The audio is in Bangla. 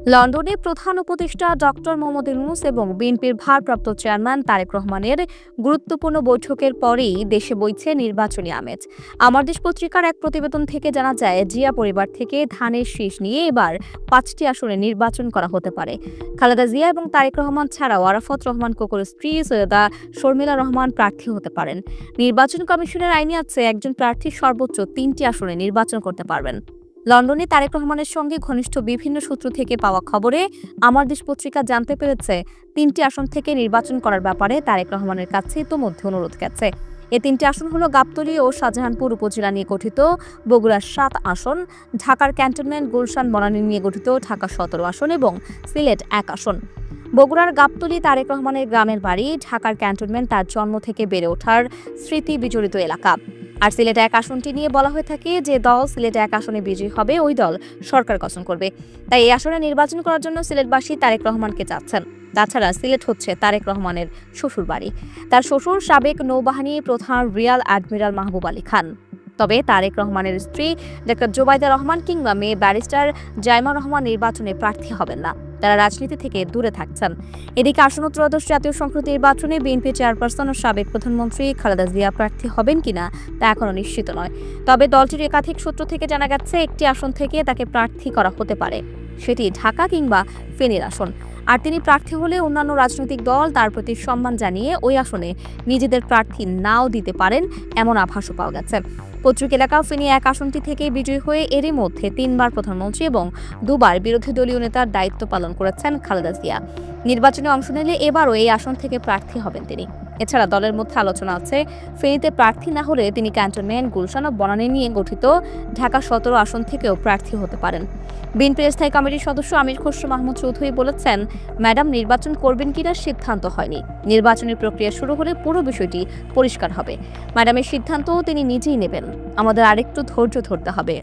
লন্ডনে প্রধান উপদেষ্টা ডক্টর মোহাম্মদ ইউনূস এবং বিএনপির ভারপ্রাপ্ত চেয়ারম্যান তারেক রহমানের গুরুত্বপূর্ণ বৈঠকের পরেই দেশে বইছে নির্বাচনী আমেজ। আমার দেশ পত্রিকার এক প্রতিবেদন থেকে জানা যায়, জিয়া পরিবার থেকে ধানের শীষ নিয়ে এবার 5টি আসনে নির্বাচন করা হতে পারে। খালেদা জিয়া এবং তারেক রহমান ছাড়াও আরাফাত রহমান কোকোর স্ত্রী সৈয়দা শর্মিলা রহমান প্রার্থী হতে পারেন। নির্বাচন কমিশনের আইনে আছে, একজন প্রার্থী সর্বোচ্চ 3টি আসনে নির্বাচন করতে পারবেন। লন্ডনে তারেক রহমানের সঙ্গে ঘনিষ্ঠ বিভিন্ন সূত্র থেকে পাওয়া খবরে আমার দেশ পত্রিকা জানতে পেরেছে, 3টি আসন থেকে নির্বাচন করার ব্যাপারে তারেক রহমানের কাছে ইতোমধ্যে অনুরোধ গেছে। এই 3টি আসন হলো গাবতলী ও শাহজাহানপুর উপজেলা নিয়ে গঠিত বগুড়ার 7 আসন, ঢাকার ক্যান্টনমেন্ট গুলশান বনানী নিয়ে গঠিত ঢাকা 17 আসন এবং সিলেট 1 আসন। বগুড়ার গাবতলী তারেক রহমানের গ্রামের বাড়ি, ঢাকার ক্যান্টনমেন্ট তার জন্ম থেকে বেড়ে ওঠার স্মৃতি বিজড়িত এলাকা। আর সিলেট 1 আসনটি নিয়ে বলা হয়ে থাকে, যে দল সিলেট 1 আসনে বিজয়ী হবে ওই দল সরকার গঠন করবে। তাই এই আসনে নির্বাচন করার জন্য সিলেটবাসী তারেক রহমানকে চাচ্ছেন। তাছাড়া সিলেট হচ্ছে তারেক রহমানের শ্বশুর বাড়ি। তার শ্বশুর সাবেক নৌবাহিনী প্রধান রিয়াল অ্যাডমিরাল মাহবুব আলী খান। তবে তারেক রহমানের স্ত্রী ডক্টর জোবাইদা রহমান কিংবা মেয়ে ব্যারিস্টার জাইমা রহমান নির্বাচনে প্রার্থী হবেন না। তারা রাজনীতি থেকে দূরে থাকছেন। এদিকে আসন্ন ত্রয়োদশ জাতীয় সংসদ নির্বাচনে বিএনপি চেয়ারপারসন ও সাবেক প্রধানমন্ত্রী খালেদা জিয়া প্রার্থী হবেন কিনা তা এখনো নিশ্চিত নয়। তবে দলটির একাধিক সূত্র থেকে জানা গেছে, একটি আসন থেকে তাকে প্রার্থী করা হতে পারে, সেটি ঢাকা কিংবা ফেনীর আসন। আর তিনি প্রার্থী হলে অন্যান্য রাজনৈতিক দল তার প্রতি সম্মান জানিয়ে ওই আসনে নিজেদের প্রার্থী নাও দিতে পারেন, এমন আভাসও পাওয়া গেছে। পত্রিকা এলাকা ফেনী 1 আসনটি থেকে বিজয়ী হয়ে এরই মধ্যে 3বার প্রধানমন্ত্রী এবং 2বার বিরোধী দলীয় নেতার দায়িত্ব পালন করেছেন খালেদা জিয়া। নির্বাচনে অংশ নিলে এবারও এই আসন থেকে প্রার্থী হবেন তিনি। এছাড়া দলের মধ্যে আলোচনা আছে, ফেনীতে প্রার্থী না হলে তিনি ক্যান্টনমেন্ট গুলশান ও বনানী নিয়ে গঠিত ঢাকা 17 আসন থেকেও প্রার্থী হতে পারেন। বিএনপির স্থায়ী কমিটির সদস্য আমির খসরু মাহমুদ চৌধুরী বলেছেন, ম্যাডাম নির্বাচন করবেন কিনা সিদ্ধান্ত হয়নি, নির্বাচনের প্রক্রিয়া শুরু হলে পুরো বিষয়টি পরিষ্কার হবে। ম্যাডামের সিদ্ধান্ত তিনি নিজেই নেবেন, আমাদের আরেকটু ধৈর্য ধরতে হবে।